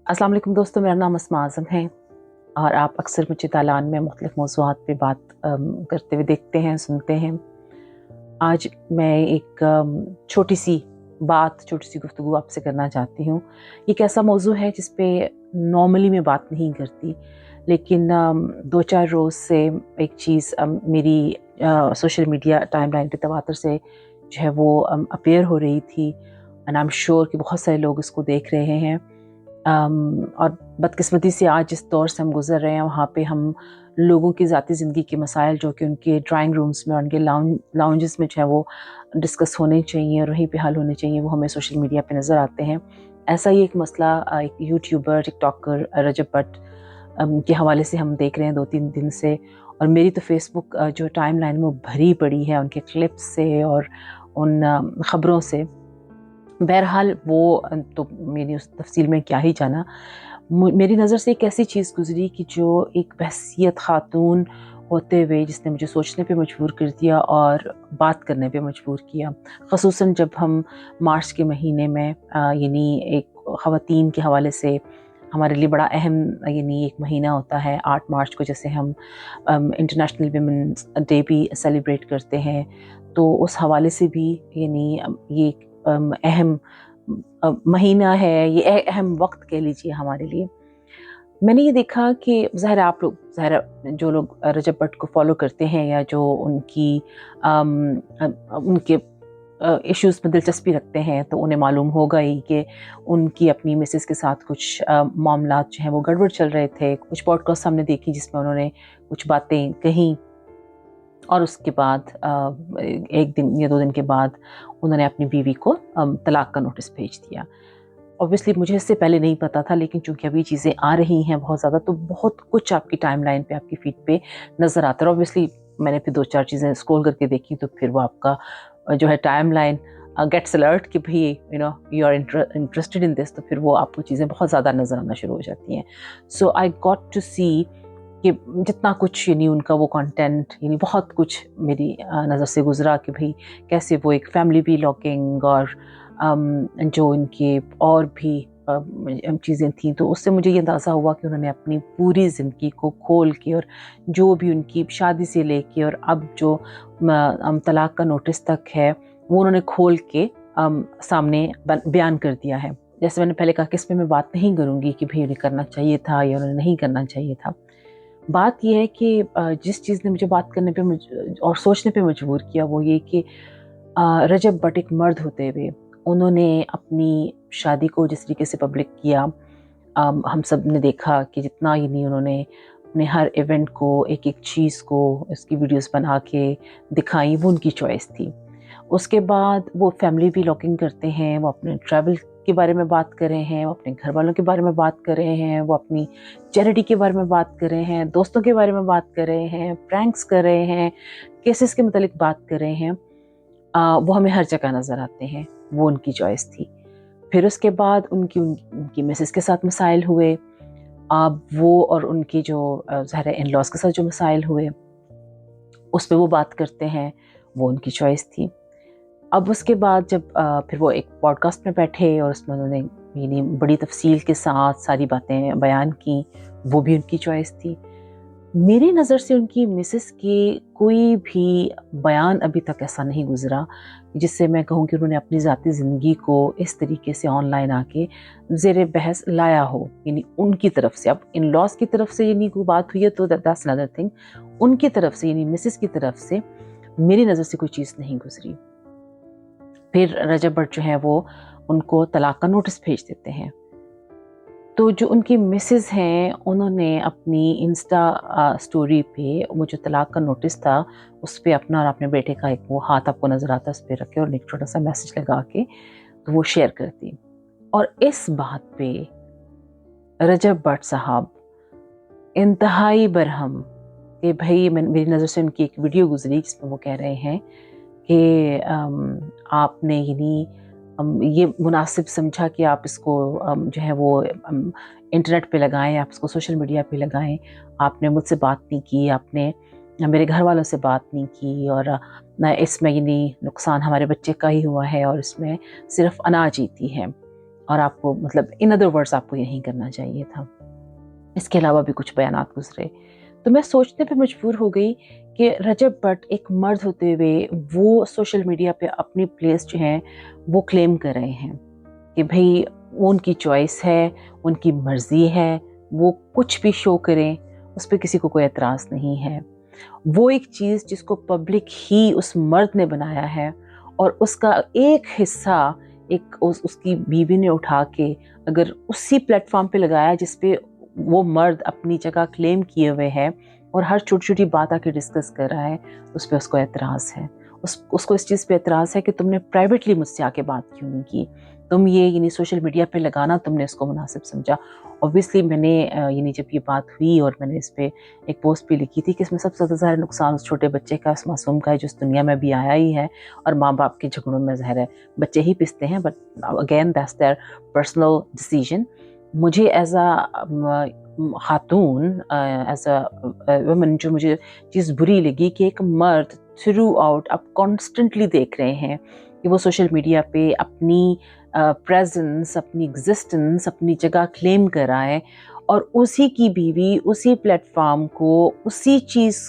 अस्सलाम वालेकुम दोस्तों, मेरा नाम अस्मा आज़म है और आप अक्सर मुझे दालान में मुख्तलिफ़ मौज़ूआत पे बात करते हुए देखते हैं, सुनते हैं। आज मैं एक छोटी-सी गुफ्तगू आपसे करना चाहती हूँ। ये एक ऐसा मौज़ू है जिस पे नॉर्मली मैं बात नहीं करती, लेकिन 2-4 रोज़ से एक चीज़ मेरी सोशल मीडिया टाइमलाइन पे तवातर से जो है वो अपीयर हो रही थी एंड आई एम श्योर कि बहुत सारे लोग इसको देख रहे हैं। और बदकिस्मती से आज जिस दौर से हम गुज़र रहे हैं वहाँ पे हम लोगों की ज़ाती ज़िंदगी के मसाइल जो कि उनके ड्राइंग रूम्स में और उनके लाउंजेस में जो है वो डिस्कस होने चाहिए और वहीं पे हल होने चाहिए, वो हमें सोशल मीडिया पे नज़र आते हैं। ऐसा ही एक मसला एक यूट्यूबर, टिकटॉकर रजब भट्ट के हवाले से हम देख रहे हैं 2-3 दिन से, और मेरी तो फेसबुक जो टाइमलाइन में वो भरी पड़ी है उनके क्लिप्स से और उन ख़बरों से। बहरहाल वो तो मेरी उस तफ़सील में क्या ही जाना। मेरी नज़र से एक ऐसी चीज़ गुज़री कि जो एक बहसियत ख़ातून होते हुए जिसने मुझे सोचने पे मजबूर कर दिया और बात करने पे मजबूर किया। ख़ुसूसन जब हम मार्च के महीने में यानी एक ख़वातीन के हवाले से हमारे लिए बड़ा अहम यानी एक महीना होता है 8 मार्च को, जैसे हम इंटरनेशनल वुमेन्स डे भी सेलिब्रेट करते हैं। तो उस हवाले से भी यानी ये एक अहम महीना है, ये अहम वक्त कह लीजिए हमारे लिए। मैंने ये देखा कि ज़ाहिर है आप लोग, ज़ाहिर है जो लोग रजब भट्ट को फॉलो करते हैं या जो उनकी उनके इश्यूज़ में दिलचस्पी रखते हैं, तो उन्हें मालूम होगा ही कि उनकी अपनी मिसेस के साथ कुछ मामलात जो हैं वो गड़बड़ चल रहे थे। कुछ पॉडकास्ट हमने देखी जिसमें उन्होंने कुछ बातें कहीं और उसके बाद 1 दिन या 2 दिन के बाद उन्होंने अपनी बीवी को तलाक का नोटिस भेज दिया। ऑब्वियसली मुझे इससे पहले नहीं पता था, लेकिन चूँकि अभी चीज़ें आ रही हैं बहुत ज़्यादा, तो बहुत कुछ आपकी टाइमलाइन पे, आपकी फीड पे नज़र आता है। और ऑब्वियसली मैंने फिर 2-4 चीज़ें स्क्रॉल करके देखी, तो फिर वो आपका जो है टाइमलाइन गेट्स अलर्ट कि भई you are interested in this, तो फिर वो आपको चीज़ें बहुत ज़्यादा नज़र आना शुरू हो जाती हैं। सो आई गॉट टू सी कि जितना कुछ यानी उनका वो कंटेंट यानी बहुत कुछ मेरी नज़र से गुज़रा कि भई कैसे वो एक फैमिली व्लॉगिंग और जो इनके और भी चीज़ें थीं, तो उससे मुझे ये अंदाज़ा हुआ कि उन्होंने अपनी पूरी ज़िंदगी को खोल के और जो भी उनकी शादी से लेके और अब जो तलाक का नोटिस तक है, वो उन्होंने खोल के सामने बयान कर दिया है। जैसे मैंने पहले कहा कि इसमें मैं बात नहीं करूँगी कि भई उन्हें करना चाहिए था या उन्हें नहीं करना चाहिए था। बात ये है कि जिस चीज़ ने मुझे बात करने पे और सोचने पे मजबूर किया, वो ये कि रजब भट्ट एक मर्द होते हुए उन्होंने अपनी शादी को जिस तरीके से पब्लिक किया, हम सब ने देखा कि जितना यानी उन्होंने अपने हर इवेंट को, एक-एक चीज़ को, उसकी वीडियोस बना के दिखाई, वो उनकी चॉइस थी। उसके बाद वो फैमिली व्लॉगिंग करते हैं, वो अपने ट्रैवल के बारे में बात कर रहे हैं, वो अपने घरवालों के बारे में बात कर रहे हैं, वो अपनी चैरिटी के बारे में बात कर रहे हैं, दोस्तों के बारे में बात कर रहे हैं, प्रैंक्स कर रहे हैं, केसेस के मुतालिक बात कर रहे हैं। वो हमें हर जगह नज़र आते हैं, वो उनकी चॉइस थी। फिर उसके बाद उनकी मिसेस के साथ मसाइल हुए। अब वो और उनकी जो ज़ाहिर है इन-लॉज़ के साथ जो मसाइल हुए, उस पे वो बात करते हैं, वो उनकी चॉइस थी। अब उसके बाद जब फिर वो एक पॉडकास्ट में बैठे और उसमें उन्होंने यानी बड़ी तफ़सील के साथ सारी बातें बयान की, वो भी उनकी चॉइस थी। मेरी नज़र से उनकी मिसेस के कोई भी बयान अभी तक ऐसा नहीं गुज़रा जिससे मैं कहूँ कि उन्होंने अपनी ज़ाती ज़िंदगी को इस तरीके से ऑनलाइन आके ज़ेर बहस लाया हो, यानी उनकी तरफ से। अब इन-लॉज़ की तरफ से यानी कोई बात हुई है तो दैट्स अनदर थिंग। उनकी तरफ से यानी मिसेस की तरफ से मेरी नज़र से कोई चीज़ नहीं गुज़री। फिर रजब भट्ट जो है वो उनको तलाक का नोटिस भेज देते हैं। तो जो उनकी मिसेस हैं, उन्होंने अपनी इंस्टा स्टोरी पे वो जो तलाक का नोटिस था, उस पे अपना और अपने बेटे का एक वो हाथ आपको नज़र आता है, उस पे रख के और एक छोटा-सा मैसेज लगा के तो वो शेयर कर दी। और इस बात पे रजब भट्ट साहब इंतहाई बरहम कि भई मेरी नज़र से उनकी एक वीडियो गुज़री जिसमें वो कह रहे हैं कि आपने यानी ये मुनासिब समझा कि आप इसको जो है वो इंटरनेट पे लगाएँ, आप इसको सोशल मीडिया पे लगाएँ। आपने मुझसे बात नहीं की, आपने मेरे घर वालों से बात नहीं की, और इसमें यानी नुकसान हमारे बच्चे का ही हुआ है और इसमें सिर्फ़ अना जीती है। اور آپ کو مطلب ان ادر ورڈز آپ کو یہ نہیں کرنا چاہیے تھا. اس کے علاوہ بھی کچھ بیانات گزرے تو میں سوچنے پہ مجبور ہو گئی کہ رجب بٹ ایک مرد ہوتے ہوئے وہ سوشل میڈیا پہ اپنی پلیس جو ہے وہ کلیم کر رہے ہیں کہ بھئی ان کی چوائس ہے، ان کی مرضی ہے، وہ کچھ بھی شو کریں، اس پہ کسی کو کوئی اعتراض نہیں ہے. وہ ایک چیز جس کو پبلک ہی اس مرد نے بنایا ہے اور اس کا ایک حصہ ایک اس کی بیوی نے اٹھا کے اگر اسی پلیٹ فارم پہ لگایا جس پہ وہ مرد اپنی جگہ کلیم کیے ہوئے ہے اور ہر چھوٹی چھوٹی بات آ کے ڈسکس کر رہا ہے، اس پہ اس کو اعتراض ہے. اس کو اس چیز پہ اعتراض ہے کہ تم نے پرائیویٹلی مجھ سے آ کے بات کیوں نہیں کی، تم یہ یعنی سوشل میڈیا پہ لگانا تم نے اس کو مناسب سمجھا. اوبویسلی میں نے یعنی جب یہ بات ہوئی اور میں نے اس پہ ایک پوسٹ بھی لکھی تھی کہ اس میں سب سے زیادہ نقصان اس چھوٹے بچے کا، اس معصوم کا ہے جو اس دنیا میں بھی آیا ہی ہے، اور ماں باپ کے جھگڑوں میں ظاہر ہے بچے ہی پستے ہیں، but again that's their personal decision. مجھے ایز اے خاتون، ایز اے وومن، جو مجھے چیز بری لگی کہ ایک مرد تھرو آؤٹ اب کانسٹنٹلی دیکھ رہے ہیں کہ وہ سوشل میڈیا پہ اپنی پریزنس، اپنی ایگزسٹنس، اپنی جگہ کلیم کر رہا ہے، اور اسی کی بیوی اسی پلیٹ فارم کو اسی چیز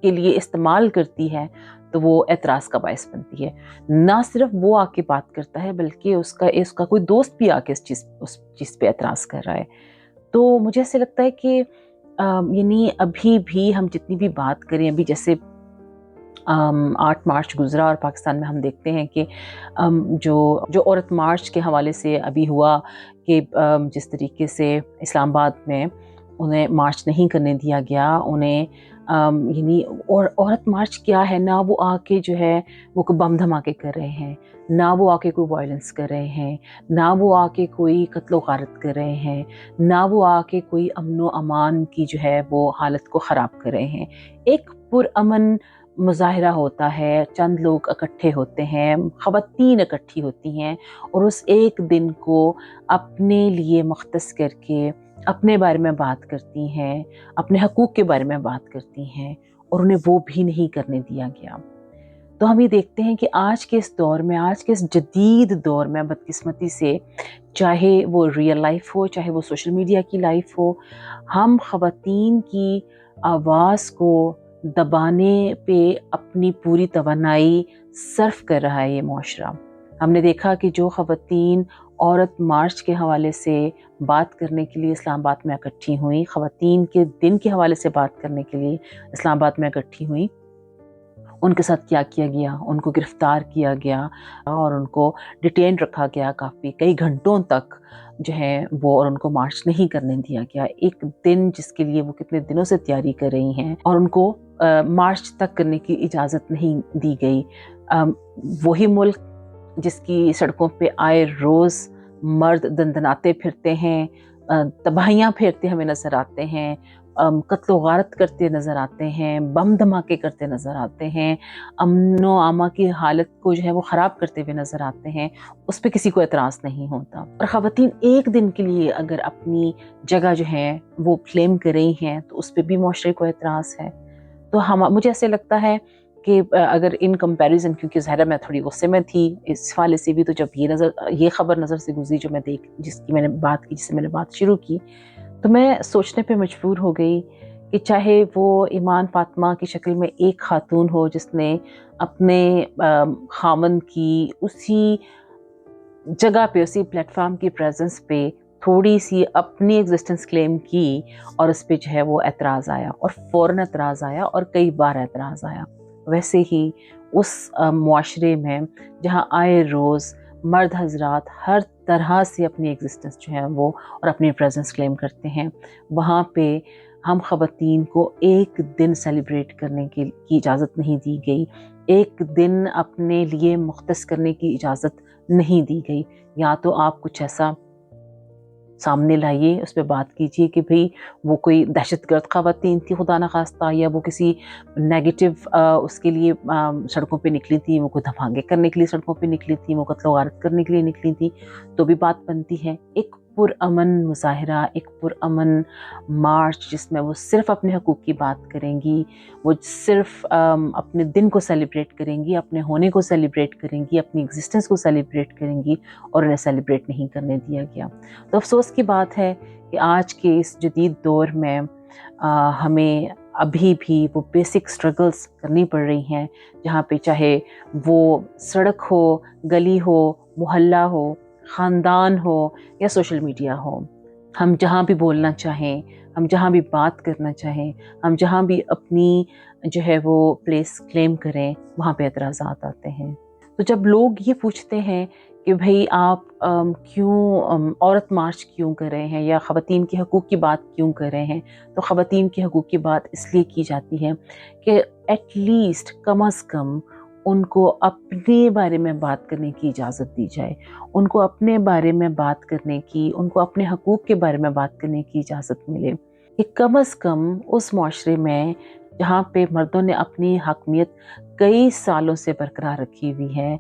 کے لیے استعمال کرتی ہے تو وہ اعتراض کا باعث بنتی ہے. نہ صرف وہ آ کے بات کرتا ہے بلکہ اس کا کوئی دوست بھی آ کے اس چیز پہ اعتراض کر رہا ہے. تو مجھے ایسے لگتا ہے کہ یعنی ابھی بھی ہم جتنی بھی بات کریں، ابھی جیسے 8 مارچ گزرا اور پاکستان میں ہم دیکھتے ہیں کہ جو عورت مارچ کے حوالے سے ابھی ہوا کہ جس طریقے سے اسلام آباد میں انہیں مارچ نہیں کرنے دیا گیا، انہیں یعنی اور عورت مارچ کیا ہے، نہ وہ آ کے جو ہے وہ بم دھماکے کر رہے ہیں، نہ وہ آ کے کوئی وائلنس کر رہے ہیں، نہ وہ آ کے کوئی قتل و غارت کر رہے ہیں، نہ وہ آ کے کوئی امن و امان کی جو ہے وہ حالت کو خراب کر رہے ہیں. ایک پرامن مظاہرہ ہوتا ہے، چند لوگ اکٹھے ہوتے ہیں، خواتین اکٹھی ہوتی ہیں اور اس ایک دن کو اپنے لیے مختص کر کے اپنے بارے میں بات کرتی ہیں، اپنے حقوق کے بارے میں بات کرتی ہیں، اور انہیں وہ بھی نہیں کرنے دیا گیا. تو ہم یہ دیکھتے ہیں کہ آج کے اس دور میں، آج کے اس جدید دور میں بدقسمتی سے، چاہے وہ ریئل لائف ہو، چاہے وہ سوشل میڈیا کی لائف ہو، ہم خواتین کی آواز کو دبانے پہ اپنی پوری توانائی صرف کر رہا ہے یہ معاشرہ. ہم نے دیکھا کہ جو خواتین عورت مارچ کے حوالے سے بات کرنے کے لیے اسلام آباد میں اکٹھی ہوئیں، خواتین کے دن کے حوالے سے بات کرنے کے لیے اسلام آباد میں اکٹھی ہوئیں، ان کے ساتھ کیا کیا گیا؟ ان کو گرفتار کیا گیا اور ان کو ڈیٹین رکھا گیا کئی گھنٹوں تک جو ہے وہ، اور ان کو مارچ نہیں کرنے دیا گیا. ایک دن جس کے لیے وہ کتنے دنوں سے تیاری کر رہی ہیں، اور ان کو مارچ تک کرنے کی اجازت نہیں دی گئی. وہی ملک جس کی سڑکوں پہ آئے روز مرد دندناتے پھرتے ہیں، تباہیاں پھیرتے ہمیں نظر آتے ہیں، قتل و غارت کرتے نظر آتے ہیں، بم دھماکے کرتے نظر آتے ہیں، امن و امان کی حالت کو جو ہے وہ خراب کرتے ہوئے نظر آتے ہیں، اس پہ کسی کو اعتراض نہیں ہوتا. اور خواتین ایک دن کے لیے اگر اپنی جگہ جو ہے وہ کلیم کر رہی ہیں تو اس پہ بھی معاشرے کو اعتراض ہے. تو مجھے ایسے لگتا ہے کہ اگر ان کمپیریزن، کیونکہ ظاہر میں تھوڑی غصے میں تھی اس حوالے سے بھی، تو جب یہ خبر نظر سے گزری جو میں جس کی میں نے بات کی، جس سے میں نے بات شروع کی، تو میں سوچنے پہ مجبور ہو گئی کہ چاہے وہ ایمان فاطمہ کی شکل میں ایک خاتون ہو جس نے اپنے خاوند کی اسی جگہ پہ، اسی پلیٹ فارم کی پریزنس پہ تھوڑی سی اپنی ایگزسٹنس کلیم کی، اور اس پہ جو ہے وہ اعتراض آیا، اور فوراً اعتراض آیا، اور کئی بار اعتراض آیا. ویسے ہی اس معاشرے میں جہاں آئے روز مرد حضرات ہر طرح سے اپنی ایگزسٹنس جو ہے وہ اور اپنی پریزنس کلیم کرتے ہیں، وہاں پہ ہم خواتین کو ایک دن سیلیبریٹ کرنے کی اجازت نہیں دی گئی، ایک دن اپنے لیے مختص کرنے کی اجازت نہیں دی گئی. یا تو آپ کچھ ایسا سامنے لائیے، اس پہ بات کیجیے کہ بھئی وہ کوئی دہشت گرد خواتین تھی خدا نخواستہ، یا وہ کسی نیگیٹو اس کے لیے سڑکوں پہ نکلی تھی، وہ کوئی دھماکے کرنے کے لیے سڑکوں پہ نکلی تھی، وہ قتل و غارت کرنے کے لیے نکلی تھی، تو بھی بات بنتی ہے. ایک पुरअमन मुज़ाहरा, एक पुरअमन मार्च जिसमें वो सिर्फ़ अपने हकूक़ की बात करेंगी, वो सिर्फ़ अपने दिन को सेलिब्रेट करेंगी, अपने होने को सेलिब्रेट करेंगी, अपनी एग्ज़िस्टेंस को सेलिब्रेट करेंगी, और उन्हें सेलिब्रेट नहीं करने दिया गया। तो अफ़सोस की बात है कि आज के इस जदीद दौर में हमें अभी भी वो बेसिक स्ट्रगल्स करनी पड़ रही हैं, जहाँ पे चाहे वो सड़क हो, गली हो, मोहल्ला हो, ख़ानदान हो या सोशल मीडिया हो। हम जहाँ भी बोलना चाहें, हम जहाँ भी बात करना चाहें, हम जहाँ भी अपनी जो है वो प्लेस क्लेम करें, वहाँ पे एतराज़ात आते हैं। तो जब लोग ये पूछते हैं कि भई आप क्यों औरत मार्च क्यों कर रहे हैं या ख़वातीन के हकूक़ की बात क्यों कर रहे हैं, तो ख़वातीन के हकूक़ की बात इसलिए की जाती है कि एट लीस्ट कम अज़ कम उनको अपने बारे में बात करने की इजाज़त दी जाए, उनको अपने बारे में बात करने की, उनको अपने हकूक़ के बारे में बात करने की इजाज़त मिले कि कम अज़ कम उस मुआशरे में जहाँ पे मर्दों ने अपनी हकमियत कई सालों से बरकरार रखी हुई है,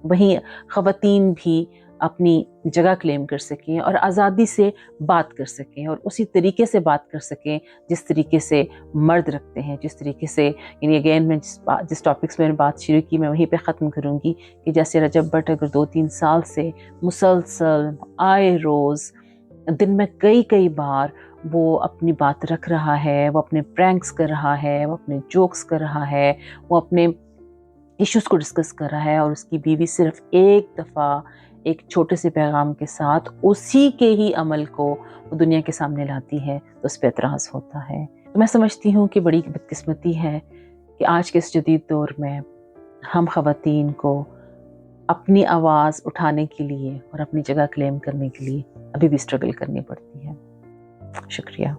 वहीं ख़वातीन भी अपनी जगह क्लेम कर सकें और आज़ादी से बात कर सकें और उसी तरीके से बात कर सकें जिस तरीके से मर्द रखते हैं, जिस तरीके से, यानी अगेन मैं जिस टॉपिक्स में मैंने बात शुरू की मैं वहीं पे ख़त्म करूँगी कि जैसे रजब भट्ट अगर 2-3 साल से मुसलसल आए रोज़ दिन में कई बार वो अपनी बात रख रहा है, वो अपने प्रैंक्स कर रहा है, वो अपने जोक्स कर रहा है, वो अपने इश्यूज़ को डिस्कस कर रहा है, और उसकी बीवी सिर्फ़ एक दफ़ा एक छोटे से पैगाम के साथ उसी के ही अमल को वो दुनिया के सामने लाती है, तो उस पे एतराज़ होता है। तो मैं समझती हूँ कि बड़ी बदकिस्मती है कि आज के इस जदीद दौर में हम ख़वातीन को अपनी आवाज़ उठाने के लिए और अपनी जगह क्लेम करने के लिए अभी भी स्ट्रगल करनी पड़ती है। शुक्रिया।